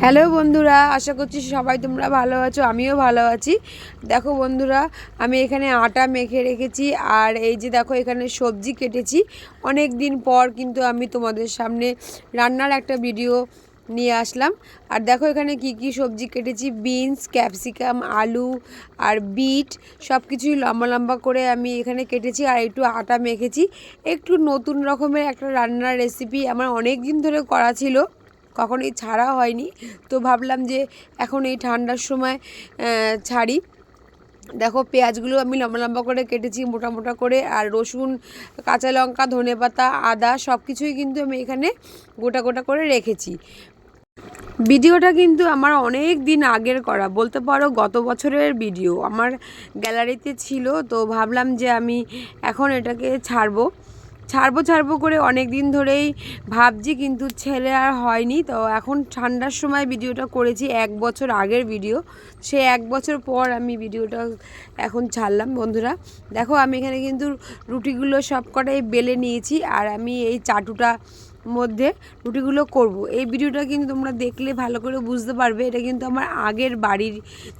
Hello বন্ধুরা, আশা করছি সবাই তোমরা ভালো আছো। আমিও ভালো আছি। দেখো বন্ধুরা, আমি এখানে আটা মেখে রেখেছি আর এই যে দেখো এখানে সবজি কেটেছি। অনেক দিন পর কিন্তু আমি তোমাদের সামনে রান্নার একটা ভিডিও নিয়ে আসলাম। আর দেখো এখানে কি কি সবজি কেটেছি, বিনস, ক্যাপসিকাম, আলু আর বিট সব কিছুই লম্বা লম্বা করে আমি এখানে কেটেছি আর একটু আটা মেখেছি। একটু নতুন রকমের একটা রান্নার রেসিপি আমার অনেক দিন ধরে করা ছিল, কখনোই ছাড়া হয়নি। তো ভাবলাম যে এখন এই ঠান্ডার সময় ছাড়ি। দেখো পেঁয়াজগুলো আমি লম্বা লম্বা করে কেটেছি মোটা মোটা করে, আর রসুন, কাঁচা লঙ্কা, ধনেপাতা, আদা সব কিছুই কিন্তু আমি এখানে গোটা গোটা করে রেখেছি। ভিডিওটা কিন্তু আমার অনেক দিন আগের করা, বলতে পারো গত বছরের ভিডিও আমার গ্যালারিতে ছিল। তো ভাবলাম যে আমি এখন এটাকে ছাড়বো করে অনেক দিন ধরেই ভাবছি, কিন্তু ছেলে আর হয়নি। তো এখন ঠান্ডার সময় ভিডিওটা করেছি, 1 বছর আগের ভিডিও। সে 1 বছর পর আমি ভিডিওটা এখন ছাড়লাম। বন্ধুরা দেখো আমি এখানে কিন্তু রুটিগুলো সব কটাই বেলে নিয়েছি আর আমি এই চাটুটা মধ্যে রুটিগুলো করব। এই ভিডিওটা কিন্তু তোমরা দেখলে ভালো করে বুঝতে পারবে, এটা কিন্তু আমার আগের বাড়ির,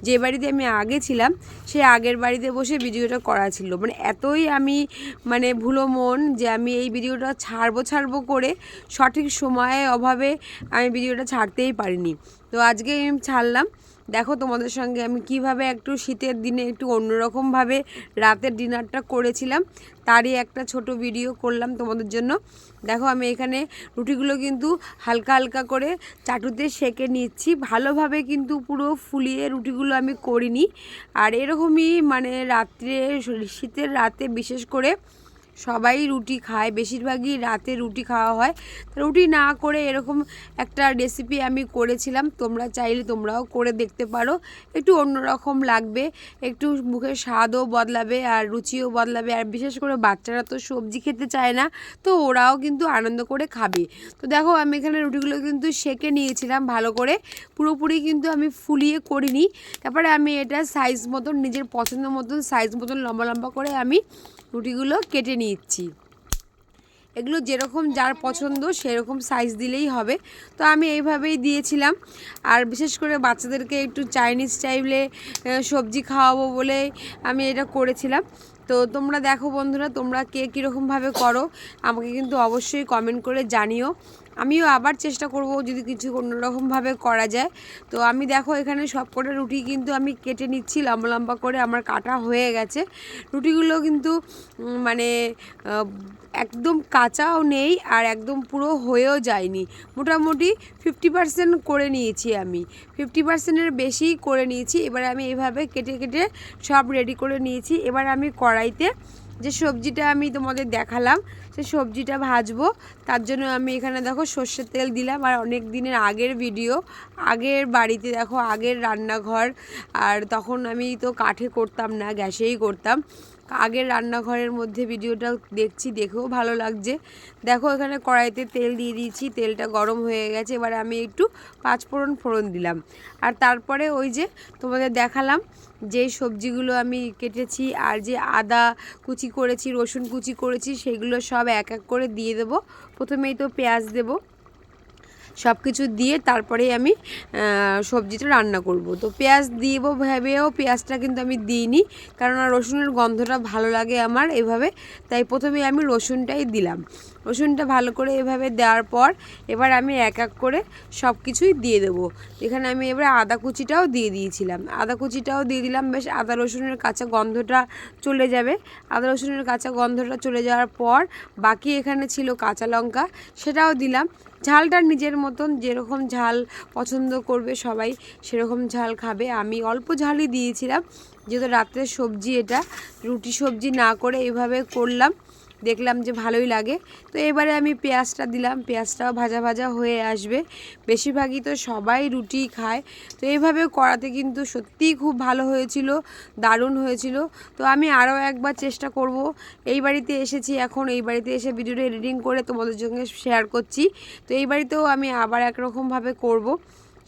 যে বাড়িতে আমি আগে ছিলাম সেই আগের বাড়িতে বসে ভিডিওটা করা ছিল। মানে এতই আমি ভুলো মন যে আমি এই ভিডিওটা ছাড়বো করে সঠিক সময়ের অভাবে আমি ভিডিওটা ছাড়তেই পারিনি। তো আজকে আমি ছাড়লাম। দেখো তোমাদের সঙ্গে আমি কিভাবে একটু শীতের দিনে একটু অন্যরকমভাবে রাতের ডিনারটা করেছিলাম, তারই একটা ছোট ভিডিও করলাম তোমাদের জন্য। দেখো আমি এখানে রুটিগুলো কিন্তু হালকা হালকা করে চাটুতে সেঁকে নিচ্ছি, ভালোভাবে কিন্তু পুরো ফুলিয়ে রুটিগুলো আমি করিনি। আর এরকমই রাত্রে, শীতের রাতে বিশেষ করে সবাই রুটি খায়, বেশিরভাগই রাতে রুটি খাওয়া হয়। রুটি না করে এরকম একটা রেসিপি আমি করেছিলাম, তোমরা চাইলে তোমরাও করে দেখতে পারো। একটু অন্যরকম লাগবে, একটু মুখের স্বাদও বদলাবে আর রুচিও বদলাবে। আর বিশেষ করে বাচ্চারা তো সবজি খেতে চায় না, তো ওরাও কিন্তু আনন্দ করে খাবে। তো দেখো আমি এখানে রুটিগুলো কিন্তু সেঁকে নিয়েছিলাম ভালো করে, পুরোপুরি কিন্তু আমি ফুলিয়ে করিনি। তারপরে আমি এটা সাইজ মতন, নিজের পছন্দ মতন সাইজ মতন লম্বা লম্বা করে আমি রুটিগুলো কেটে নিচ্ছি। এগুলো যেরকম যার পছন্দ সেরকম সাইজ দিলেই হবে। তো আমি এইভাবেই দিয়েছিলাম। আর বিশেষ করে বাচ্চাদেরকে একটু চাইনিজ স্টাইলে সবজি খাওয়াবো বলে আমি এটা করেছিলাম। তো তোমরা দেখো বন্ধুরা, তোমরা কে কীরকমভাবে করো আমাকে কিন্তু অবশ্যই কমেন্ট করে জানিও। আমিও আবার চেষ্টা করব যদি কিছু অন্যরকমভাবে করা যায়। তো আমি দেখো এখানে সব কটা রুটি কিন্তু আমি কেটে নিচ্ছি লম্বা লম্বা করে, আমার কাটা হয়ে গেছে। রুটিগুলো কিন্তু মানে একদম কাঁচাও নেই আর একদম পুরো হয়েও যায়নি, মোটামুটি 50% করে নিয়েছি আমি, 50%-এর বেশি করে নিয়েছি। এবারে আমি এইভাবে কেটে কেটে সব রেডি করে নিয়েছি। এবার আমি কড়াইতে যে সবজিটা আমি তোমাদের দেখালাম সেই সবজিটা ভাজবো। তার জন্য আমি এখানে দেখো সর্ষের তেল দিলাম। আর অনেক দিনের আগের ভিডিও, আগের বাড়িতে দেখো আগের রান্নাঘর, আর তখন আমি তো কাঠে করতাম না, গ্যাসেই করতাম। আগের রান্নাঘরের মধ্যে ভিডিওটা দেখছি, দেখেও ভালো লাগছে। দেখো এখানে কড়াইতে তেল দিয়ে দিয়েছি, তেলটা গরম হয়ে গেছে। এবারে আমি একটু ফোড়ন দিলাম। আর তারপরে ওই যে তোমাদের দেখালাম যে সবজিগুলো আমি কেটেছি আর যে আদা কুচি করেছি, রসুন কুচি করেছি, সেগুলো সব এক এক করে দিয়ে দেবো। প্রথমেই তো পেঁয়াজ দেবো, সব কিছু দিয়ে তারপরেই আমি সবজিটা রান্না করব। তো পেঁয়াজ দিব ভেবেও পেঁয়াজটা কিন্তু আমি দিইনি, কারণ রসুনের গন্ধটা ভালো লাগে আমার এভাবে। তাই প্রথমে আমি রসুনটাই দিলাম। রসুনটা ভালো করে এভাবে দেওয়ার পর এবার আমি এক এক করে সব কিছুই দিয়ে দেবো। এখানে আমি এবার আদা কুচিটাও দিয়ে দিয়েছিলাম, আদা কুচিটাও দিয়ে দিলাম। বেশ আদা রসুনের কাঁচা গন্ধটা চলে যাবে। আদা রসুনের কাঁচা গন্ধটা চলে যাওয়ার পর বাকি এখানে ছিল কাঁচা লঙ্কা, সেটাও দিলাম। ঝালটা নিজের মতন, যেরকম ঝাল পছন্দ করবে সবাই সেরকম ঝাল খাবে। আমি অল্প ঝালই দিয়েছিলাম, যেহেতু রাত্রের সবজি, এটা রুটি সবজি না করে এভাবে করলাম, দেখলাম যে ভালোই লাগে। তো এবারে আমি পেঁয়াজটা দিলাম, পেঁয়াজটাও ভাজা ভাজা হয়ে আসবে। বেশিরভাগই তো সবাই রুটি খায়, তো এইভাবে করাতে কিন্তু সত্যিই খুব ভালো হয়েছিল, দারুণ হয়েছিল। তো আমি আরও একবার চেষ্টা করব। এই বাড়িতে এসেছি, এখন এই বাড়িতে এসে ভিডিওটা এডিটিং করে তোমাদের সঙ্গে শেয়ার করছি। তো এই বাড়িতেও আমি আবার একরকমভাবে করব।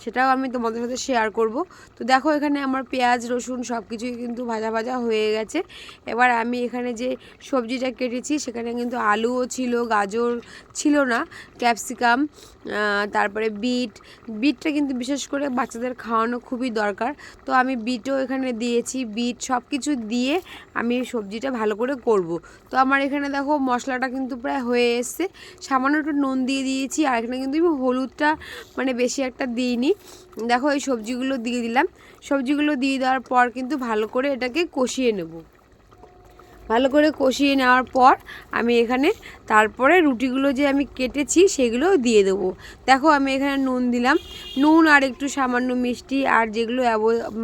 সেটাও আমি তোমাদের সাথে শেয়ার করব। তো দেখো এখানে আমার পেঁয়াজ রসুন সব কিছুই কিন্তু ভাজা ভাজা হয়ে গেছে। এবার আমি এখানে যে সবজিটা কেটেছি সেখানে কিন্তু আলুও ছিল, গাজর ছিল না, ক্যাপসিকাম, তারপরে বিটটা কিন্তু বিশেষ করে বাচ্চাদের খাওয়ানো খুবই দরকার। তো আমি বিটও এখানে দিয়েছি, বিট সব কিছু দিয়ে আমি সবজিটা ভালো করে করব। তো আমার এখানে দেখো মশলাটা কিন্তু প্রায় হয়ে এসছে, সামান্য একটু নুন দিয়ে দিয়েছি। আর এখানে কিন্তু আমি হলুদটা মানে বেশি একটা দিইনি। দেখো এই সবজিগুলো দিয়ে দিলাম। সবজিগুলো দিয়ে দেওয়ার পর কিন্তু ভালো করে এটাকে কষিয়ে নেব। ভালো করে কষিয়ে নেওয়ার পর আমি এখানে তারপরে রুটিগুলো যে আমি কেটেছি সেগুলোও দিয়ে দেবো। দেখো আমি এখানে নুন দিলাম, নুন আর একটু সামান্য মিষ্টি, আর যেগুলো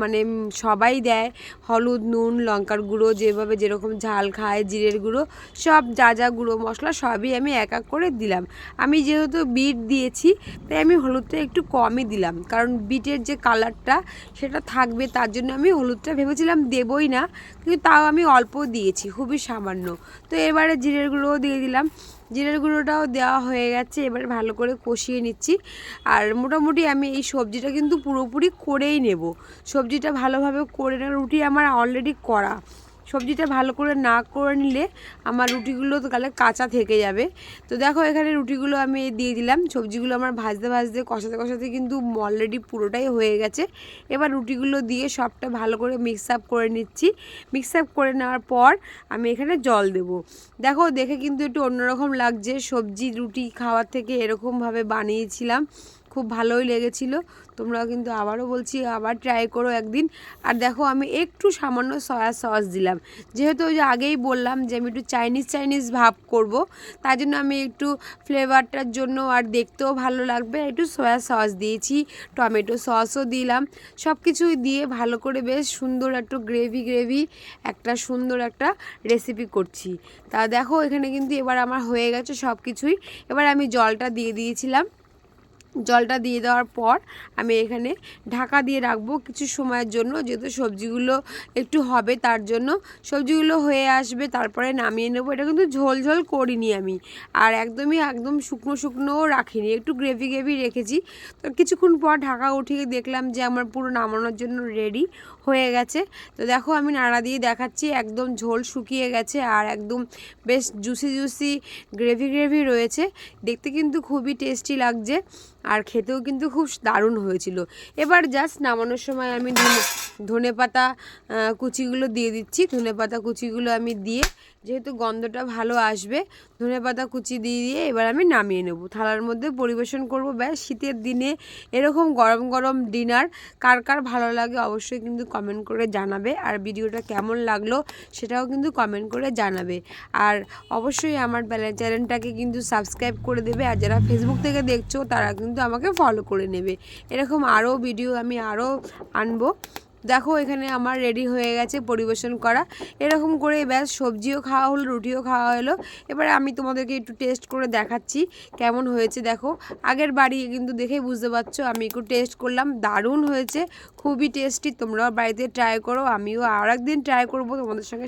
মানে সবাই দেয় হলুদ, নুন, লঙ্কার গুঁড়ো, যেভাবে যেরকম ঝাল খায়, জিরের গুঁড়ো, সব যা যা গুঁড়ো মশলা সবই আমি এক এক করে দিলাম। আমি যেহেতু বিট দিয়েছি তাই আমি হলুদটা একটু কমই দিলাম, কারণ বিটের যে কালারটা সেটা থাকবে, তার জন্য আমি হলুদটা ভেবেছিলাম দেবই না, কিন্তু তাও আমি অল্প দিয়েছি, খুবই সামান্য। তো এবারে জিরের গুঁড়োও দিয়ে দিলাম। জিরের গুঁড়োটাও দেওয়া হয়ে গেছে, এবারে ভালো করে কষিয়ে নিচ্ছি। আর মোটামুটি আমি এই সবজিটা কিন্তু পুরোপুরি করেই নেব। সবজিটা ভালোভাবে করে না, রুটি আমার অলরেডি করা, সবজিটা ভালো করে না করে নিলে আমার রুটিগুলো তো তাহলে কাঁচা থেকে যাবে। তো দেখো এখানে রুটিগুলো আমি দিয়ে দিলাম, সবজিগুলো আমার ভাজতে ভাজতে কষাতে কষাতে কিন্তু অলরেডি পুরোটাই হয়ে গেছে। এবার রুটিগুলো দিয়ে সবটা ভালো করে মিক্স আপ করে নিচ্ছি। মিক্স আপ করে নেওয়ার পর আমি এখানে জল দেব। দেখো দেখে কিন্তু একটু অন্যরকম লাগছে, সবজি রুটি খাওয়ার থেকে এরকমভাবে বানিয়েছিলাম, খুব ভালোই লেগেছিলো। তোমরাও কিন্তু আবারও বলছি আবার ট্রাই করো একদিন। আর দেখো আমি একটু সামান্য সয়া সস দিলাম, যেহেতু ওই যে আগেই বললাম যে আমি একটু চাইনিজ ভাব করব, তার জন্য আমি একটু ফ্লেভারটার জন্য আর দেখতেও ভালো লাগবে একটু সয়া সস দিয়েছি, টমেটো সসও দিলাম। সব কিছুই দিয়ে ভালো করে বেশ সুন্দর একটু গ্রেভি একটা সুন্দর একটা রেসিপি করছি। তা দেখো এখানে কিন্তু এবার আমার হয়ে গেছে সব কিছুই। এবার আমি জলটা দিয়ে দিয়েছিলাম। জলটা দিয়ে দেওয়ার পর আমি এখানে ঢাকা দিয়ে রাখবো কিছু সময়ের জন্য, যেহেতু সবজিগুলো একটু হবে, তার জন্য সবজিগুলো হয়ে আসবে তারপরে নামিয়ে নেবো। এটা কিন্তু ঝোল ঝোল করিনি আমি, আর একদম শুকনোও রাখিনি, একটু গ্রেভি রেখেছি। তো কিছুক্ষণ পর ঢাকা উঠিয়ে দেখলাম যে আমার পুরো নামানোর জন্য রেডি হয়ে গেছে। তো দেখো আমি নাড়া দিয়ে দেখাচ্ছি, একদম ঝোল শুকিয়ে গেছে আর একদম বেশ জুসি গ্রেভি রয়েছে, দেখতে কিন্তু খুবই টেস্টি লাগছে আর খেতেও কিন্তু খুব দারুণ হয়েছিল। এবার জাস্ট নামানোর সময় আমি ধনেপাতা কুচিগুলো দিয়ে দিচ্ছি। ধনেপাতা কুচিগুলো আমি দিয়ে, যেহেতু গন্ধটা ভালো আসবে, ধনেপাতা কুচি দিয়ে এবার আমি নামিয়ে নেব, থালার মধ্যে পরিবেশন করব। ব্যাস শীতের দিনে এরকম গরম ডিনার কার কার ভালো লাগে অবশ্যই কিন্তু কমেন্ট করে জানাবে, আর ভিডিওটা কেমন লাগলো সেটাও কিন্তু কমেন্ট করে জানাবে। আর অবশ্যই আমার চ্যানেলটাকে কিন্তু সাবস্ক্রাইব করে দেবে, আর যারা ফেসবুক থেকে দেখছো তারা কিন্তু আমাকে ফলো করে নেবে। এরকম আরও ভিডিও আমি আরও আনবো। দেখো এখানে আমার রেডি হয়ে গেছে পরিবেশন করা। এরকম করে ব্যাস সবজিও খাওয়া হলো, রুটিও খাওয়া হলো। এবারে আমি তোমাদেরকে একটু টেস্ট করে দেখাচ্ছি কেমন হয়েছে। দেখো আগের বাড়ি কিন্তু দেখেই বুঝতে পারছো, আমি একটু টেস্ট করলাম, দারুণ হয়েছে, খুবই টেস্টি। তোমরাও বাড়িতে ট্রাই করো, আমিও আর একদিন ট্রাই করবো তোমাদের সঙ্গে